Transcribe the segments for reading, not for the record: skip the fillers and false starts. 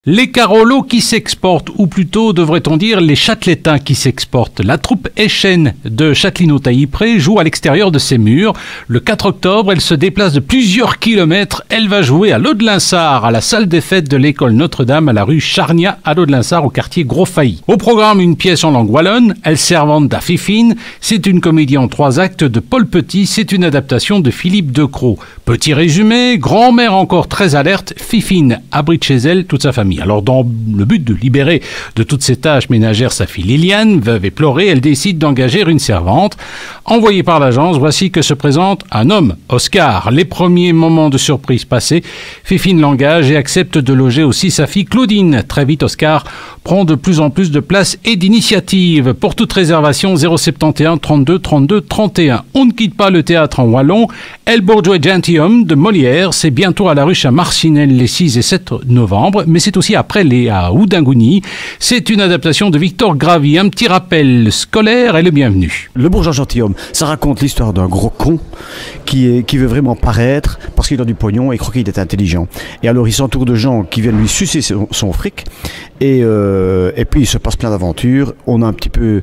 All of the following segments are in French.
Les Carolos qui s'exportent, ou plutôt devrait-on dire les Châteletins qui s'exportent. La troupe Echen de Châtellerault-Tailly-Pré joue à l'extérieur de ses murs. Le 4 octobre, elle se déplace de plusieurs kilomètres. Elle va jouer à Laudelinsart, à la salle des fêtes de l'école Notre-Dame, à la rue Charnia, à Laudelinsart, au quartier Gros-Failly. Au programme, une pièce en langue wallonne, Elle servante da Fifine. C'est une comédie en 3 actes de Paul Petit. C'est une adaptation de Philippe Decroix. Petit résumé, grand-mère encore très alerte, Fifine abrite chez elle toute sa famille. Alors, dans le but de libérer de toutes ses tâches ménagères sa fille Liliane, veuve éplorée, elle décide d'engager une servante. Envoyée par l'agence, voici que se présente un homme, Oscar. Les premiers moments de surprise passés, Fifine l'engage et accepte de loger aussi sa fille Claudine. Très vite, Oscar prend de plus en plus de place et d'initiative. Pour toute réservation, 071 32 32 31. On ne quitte pas le théâtre en wallon. El Bourgeois Gentilhomme de Molière, c'est bientôt à la ruche à Marcinelle les 6 et 7 novembre, mais c'est aussi après les à Oudangouni. C'est une adaptation de Victor Gravy. Un petit rappel scolaire est le bienvenu. Le Bourgeois Gentilhomme, ça raconte l'histoire d'un gros con qui veut vraiment paraître parce qu'il a du pognon et croit qu'il est intelligent. Et alors il s'entoure de gens qui viennent lui sucer son fric et puis il se passe plein d'aventures. On a un petit peu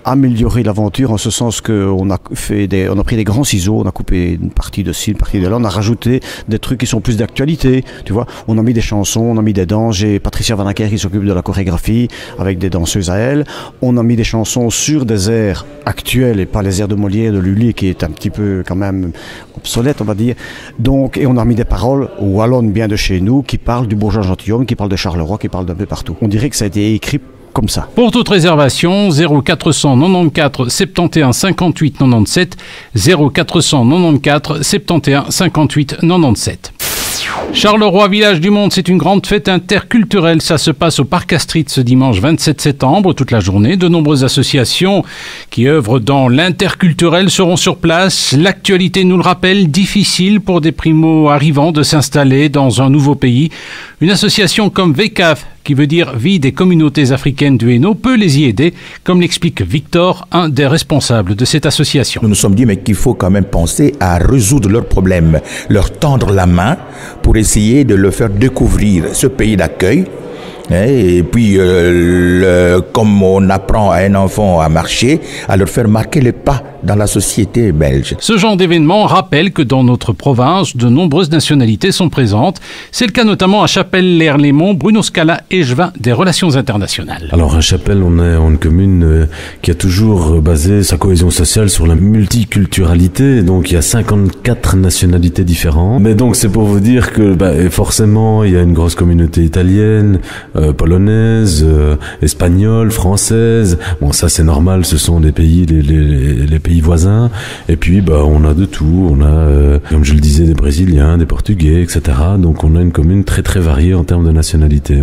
amélioré l'aventure en ce sens qu'on a pris des grands ciseaux, on a coupé une partie de ci, une partie de là, on a rajouté des trucs qui sont plus d'actualité, tu vois. On a mis des chansons, on a mis des danses. J'ai Patricia Vanacker qui s'occupe de la chorégraphie avec des danseuses à elle. On a mis des chansons sur des airs actuels et pas les airs de Molière, de Lully qui est un petit peu quand même obsolète, on va dire. Donc, et on a mis des paroles wallonnes bien de chez nous qui parlent du Bourgeois Gentilhomme, qui parlent de Charleroi, qui parlent d'un peu partout. On dirait que ça a été écrit comme ça. Pour toute réservation, 0494 71 58 97, 0494 71 58 97. Charleroi, village du monde, c'est une grande fête interculturelle. Ça se passe au Parc Astrid ce dimanche 27 septembre, toute la journée. De nombreuses associations qui œuvrent dans l'interculturel seront sur place. L'actualité nous le rappelle, difficile pour des primo-arrivants de s'installer dans un nouveau pays. Une association comme VECAF, qui veut dire Vie des communautés africaines du Hainaut, peut les y aider, comme l'explique Victor, un des responsables de cette association. Nous nous sommes dit mais qu'il faut quand même penser à résoudre leurs problèmes, leur tendre la main pour essayer de leur faire découvrir ce pays d'accueil. Et puis, comme on apprend à un enfant à marcher, à leur faire marquer les pas dans la société belge. Ce genre d'événement rappelle que dans notre province, de nombreuses nationalités sont présentes. C'est le cas notamment à Chapelle-l'Erlémont, Bruno Scala, échevin des relations internationales. Alors à Chapelle, on est une commune qui a toujours basé sa cohésion sociale sur la multiculturalité. Donc il y a 54 nationalités différentes. Mais donc c'est pour vous dire que forcément, il y a une grosse communauté italienne, polonaise, espagnole, française. Bon, ça c'est normal, ce sont des pays, les pays voisins. Et puis on a de tout. On a, comme je le disais, des Brésiliens, des Portugais, etc. Donc on a une commune très très variée en termes de nationalité.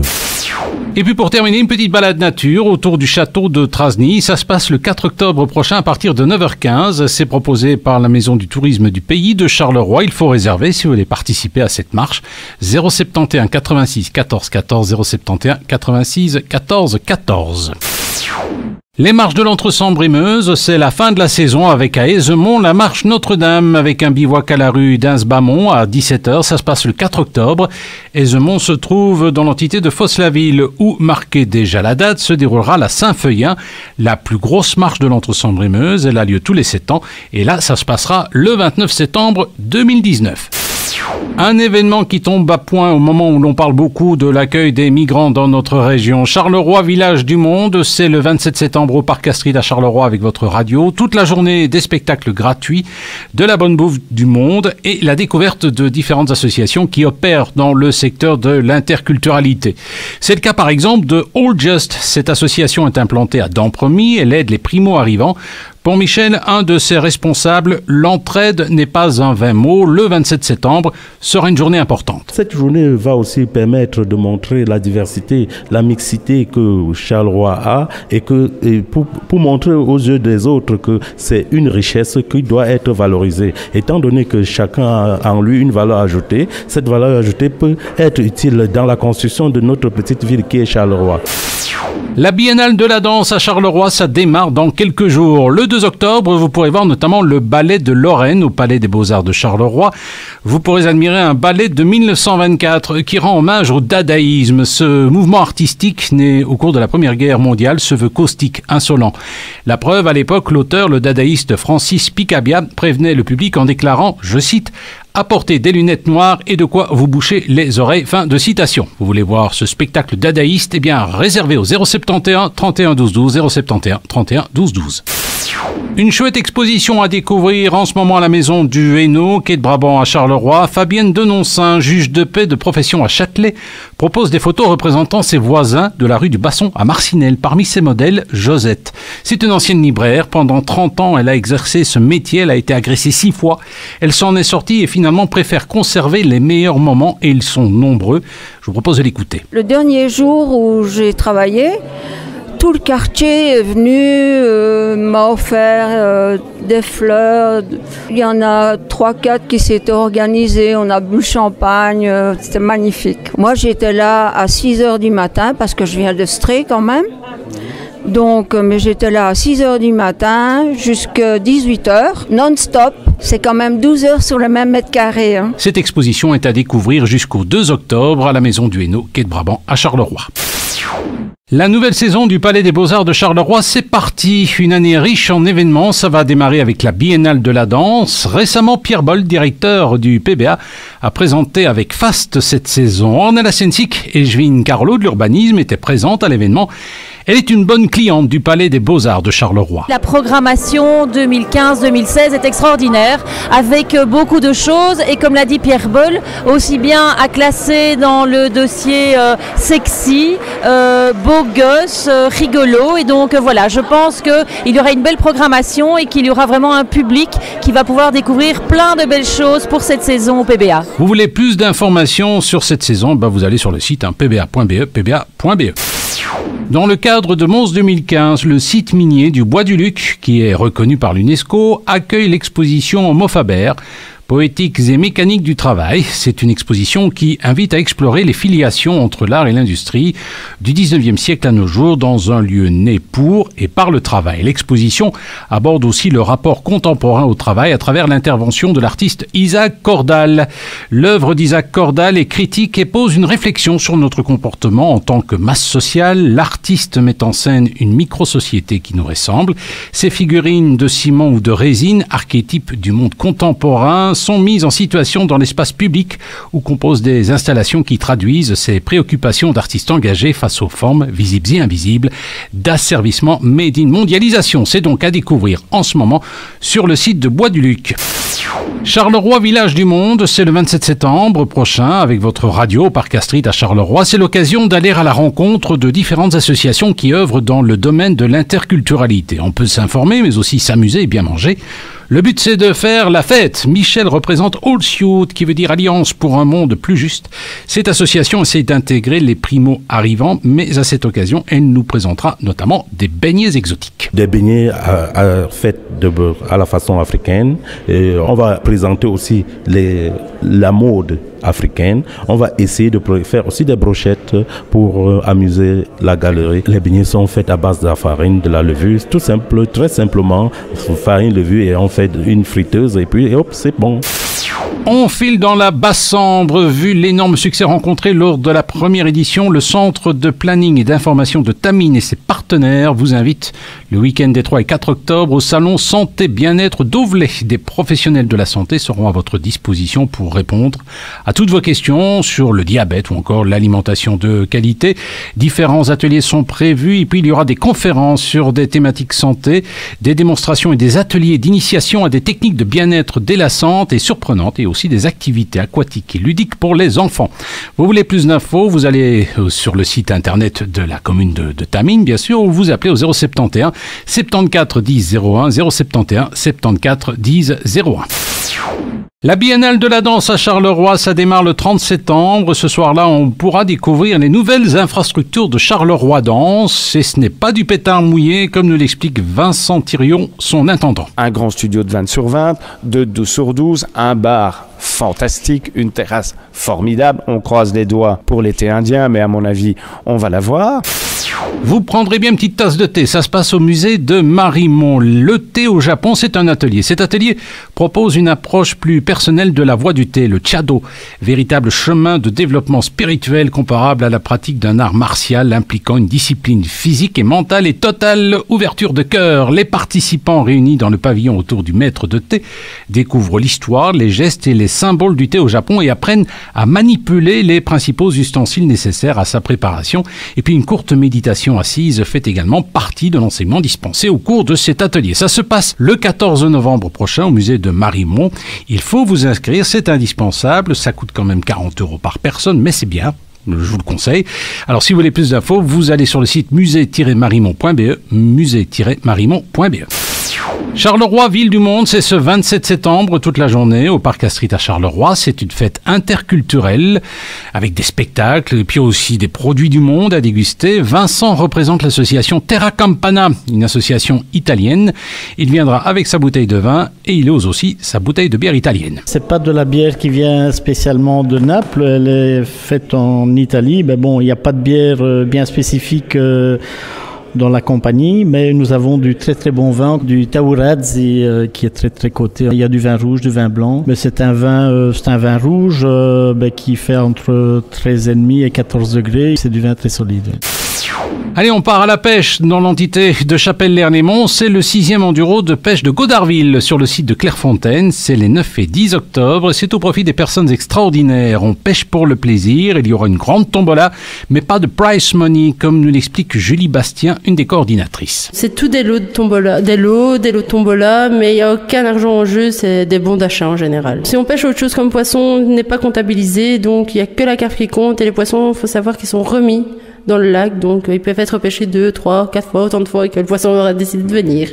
Et puis pour terminer, une petite balade nature autour du château de Trasny. Ça se passe le 4 octobre prochain à partir de 9h15. C'est proposé par la Maison du tourisme du pays de Charleroi. Il faut réserver si vous voulez participer à cette marche. 071 86 14 14 071 86 14 14. Les marches de l'Entre-Sambre-et-Meuse, c'est la fin de la saison avec à Aisemont la marche Notre-Dame avec un bivouac à la rue d'Insbamont à 17h. Ça se passe le 4 octobre. Aisemont se trouve dans l'entité de Fosse-la-Ville où, marquée déjà la date, se déroulera la Saint-Feuillin, la plus grosse marche de l'Entre-Sambre-et-Meuse. Elle a lieu tous les 7 ans et là, ça se passera le 29 septembre 2019. Un événement qui tombe à point au moment où l'on parle beaucoup de l'accueil des migrants dans notre région. Charleroi, village du monde, c'est le 27 septembre au Parc Astrid à Charleroi avec votre radio. Toute la journée, des spectacles gratuits, de la bonne bouffe du monde et la découverte de différentes associations qui opèrent dans le secteur de l'interculturalité. C'est le cas par exemple de All Just. Cette association est implantée à Dampremy. Elle aide les primo-arrivants. Pour Michel, un de ses responsables, l'entraide n'est pas un vain mot. Le 27 septembre sera une journée importante. Cette journée va aussi permettre de montrer la diversité, la mixité que Charleroi a et pour montrer aux yeux des autres que c'est une richesse qui doit être valorisée. Étant donné que chacun a en lui une valeur ajoutée, cette valeur ajoutée peut être utile dans la construction de notre petite ville qui est Charleroi. La Biennale de la danse à Charleroi, ça démarre dans quelques jours. Le 2 octobre, vous pourrez voir notamment le ballet de Lorraine au Palais des Beaux-Arts de Charleroi. Vous pourrez admirer un ballet de 1924 qui rend hommage au dadaïsme. Ce mouvement artistique, né au cours de la Première Guerre mondiale, se veut caustique, insolent. La preuve, à l'époque, l'auteur, le dadaïste Francis Picabia, prévenait le public en déclarant, je cite, « Apportez des lunettes noires et de quoi vous boucher les oreilles ». Fin de citation. Vous voulez voir ce spectacle dadaïste? Eh bien, réservé au 071 31 12 12, 071 31 12 12. Une chouette exposition à découvrir en ce moment à la maison du Hainaut, quai de Brabant à Charleroi. Fabienne Denoncin, juge de paix de profession à Châtelet, propose des photos représentant ses voisins de la rue du Basson à Marcinelle. Parmi ses modèles, Josette. C'est une ancienne libraire. Pendant 30 ans, elle a exercé ce métier. Elle a été agressée 6 fois. Elle s'en est sortie et finalement préfère conserver les meilleurs moments et ils sont nombreux. Je vous propose de l'écouter. Le dernier jour où j'ai travaillé, tout le quartier est venu, m'a offert des fleurs. Il y en a 3-4 qui s'étaient organisés. On a bu le champagne. C'était magnifique. Moi, j'étais là à 6h du matin parce que je viens de Stré quand même. Donc, mais j'étais là à 6h du matin jusqu'à 18h, non-stop. C'est quand même 12 heures sur le même mètre carré. Hein. Cette exposition est à découvrir jusqu'au 2 octobre à la maison du Hainaut, quai de Brabant à Charleroi. La nouvelle saison du Palais des Beaux-Arts de Charleroi, c'est parti. Une année riche en événements. Ça va démarrer avec la Biennale de la danse. Récemment, Pierre Boll, directeur du PBA, a présenté avec faste cette saison. Ornella Sensik et Jevine Carlo de l'urbanisme étaient présentes à l'événement. Elle est une bonne cliente du Palais des Beaux-Arts de Charleroi. La programmation 2015-2016 est extraordinaire, avec beaucoup de choses. Et comme l'a dit Pierre Boll, aussi bien à classer dans le dossier sexy, beau gosse, rigolo. Et donc voilà, je pense qu'il y aura une belle programmation et qu'il y aura vraiment un public qui va pouvoir découvrir plein de belles choses pour cette saison au PBA. Vous voulez plus d'informations sur cette saison? Vous allez sur le site pba.be, pba.be. Dans le cadre de Mons 2015, le site minier du Bois du Luc, qui est reconnu par l'UNESCO, accueille l'exposition Homo Faber, Poétiques et mécaniques du travail. C'est une exposition qui invite à explorer les filiations entre l'art et l'industrie du 19e siècle à nos jours dans un lieu né pour et par le travail. L'exposition aborde aussi le rapport contemporain au travail à travers l'intervention de l'artiste Isaac Cordal. L'œuvre d'Isaac Cordal est critique et pose une réflexion sur notre comportement en tant que masse sociale. L'artiste met en scène une micro-société qui nous ressemble. Ces figurines de ciment ou de résine, archétypes du monde contemporain, sont mises en situation dans l'espace public où composent des installations qui traduisent ces préoccupations d'artistes engagés face aux formes visibles et invisibles d'asservissement made in mondialisation. C'est donc à découvrir en ce moment sur le site de Bois du Luc. Charleroi, village du monde, c'est le 27 septembre prochain avec votre radio au Parc Astrid à Charleroi. C'est l'occasion d'aller à la rencontre de différentes associations qui œuvrent dans le domaine de l'interculturalité. On peut s'informer mais aussi s'amuser et bien manger. Le but, c'est de faire la fête. Michel représente All Youth, qui veut dire Alliance pour un monde plus juste. Cette association essaie d'intégrer les primo-arrivants, mais à cette occasion, elle nous présentera notamment des beignets exotiques. Des beignets faits à la façon africaine. Et on va présenter aussi la mode africaine. On va essayer de faire aussi des brochettes pour amuser la galerie. Les beignets sont faits à base de la farine, de la levure, tout simple, très simplement, farine, levure, et on fait une friteuse et puis hop, c'est bon. On file dans la Basse-Sambre. Vu l'énorme succès rencontré lors de la première édition, le centre de planning et d'information de Tamine et ses partenaires vous invitent le week-end des 3 et 4 octobre au salon Santé Bien-être d'Auvelais. Des professionnels de la santé seront à votre disposition pour répondre à toutes vos questions sur le diabète ou encore l'alimentation de qualité. Différents ateliers sont prévus et puis il y aura des conférences sur des thématiques santé, des démonstrations et des ateliers d'initiation à des techniques de bien-être délassantes et surprenantes et aussi des activités aquatiques et ludiques pour les enfants. Vous voulez plus d'infos, vous allez sur le site internet de la commune de Tamine, bien sûr, ou vous appelez au 071 74 10 01 071 74 10 01. La Biennale de la danse à Charleroi, ça démarre le 30 septembre. Ce soir-là, on pourra découvrir les nouvelles infrastructures de Charleroi Danse. Et ce n'est pas du pétard mouillé, comme nous l'explique Vincent Thirion, son intendant. Un grand studio de 20 sur 20, de 12 sur 12, un bar fantastique, une terrasse formidable. On croise les doigts pour l'été indien, mais à mon avis, on va la voir. Vous prendrez bien une petite tasse de thé. Ça se passe au musée de Marimont. Le thé au Japon, c'est un atelier. Cet atelier propose une approche plus personnelle de la voie du thé, le Chado, véritable chemin de développement spirituel comparable à la pratique d'un art martial impliquant une discipline physique et mentale et totale ouverture de cœur. Les participants réunis dans le pavillon autour du maître de thé découvrent l'histoire, les gestes et les symboles du thé au Japon et apprennent à manipuler les principaux ustensiles nécessaires à sa préparation. Et puis une courte méditation assise fait également partie de l'enseignement dispensé au cours de cet atelier. Ça se passe le 14 novembre prochain au musée de Marimont. Il faut vous inscrire, c'est indispensable. Ça coûte quand même 40 € par personne, mais c'est bien. Je vous le conseille. Alors, si vous voulez plus d'infos, vous allez sur le site musée-marimont.be, musée-marimont.be. Charleroi, ville du monde, c'est ce 27 septembre toute la journée au Parc Astrid à Charleroi. C'est une fête interculturelle avec des spectacles et puis aussi des produits du monde à déguster. Vincent représente l'association Terra Campana, une association italienne. Il viendra avec sa bouteille de vin et il ose aussi sa bouteille de bière italienne. C'est pas de la bière qui vient spécialement de Naples, elle est faite en Italie. Mais bon, il n'y a pas de bière bien spécifique dans la compagnie, mais nous avons du très très bon vin, du Taurazzi qui est très très coté. Il y a du vin rouge, du vin blanc, mais c'est un vin rouge qui fait entre 13,5 et 14 degrés. C'est du vin très solide. Allez, on part à la pêche dans l'entité de Chapelle-Lernémont. C'est le 6e enduro de pêche de Godarville sur le site de Clairefontaine. C'est les 9 et 10 octobre. C'est au profit des personnes extraordinaires. On pêche pour le plaisir. Il y aura une grande tombola, mais pas de prize money, comme nous l'explique Julie Bastien, une des coordinatrices. C'est tout des lots de tombola, des lots de tombola, mais il n'y a aucun argent en jeu. C'est des bons d'achat en général. Si on pêche autre chose comme poisson, n'est pas comptabilisé, donc il n'y a que la carte qui compte. Et les poissons, il faut savoir qu'ils sont remis dans le lac, donc ils peuvent être pêchés 2, 3, 4 fois, autant de fois que le poisson aura décidé de venir.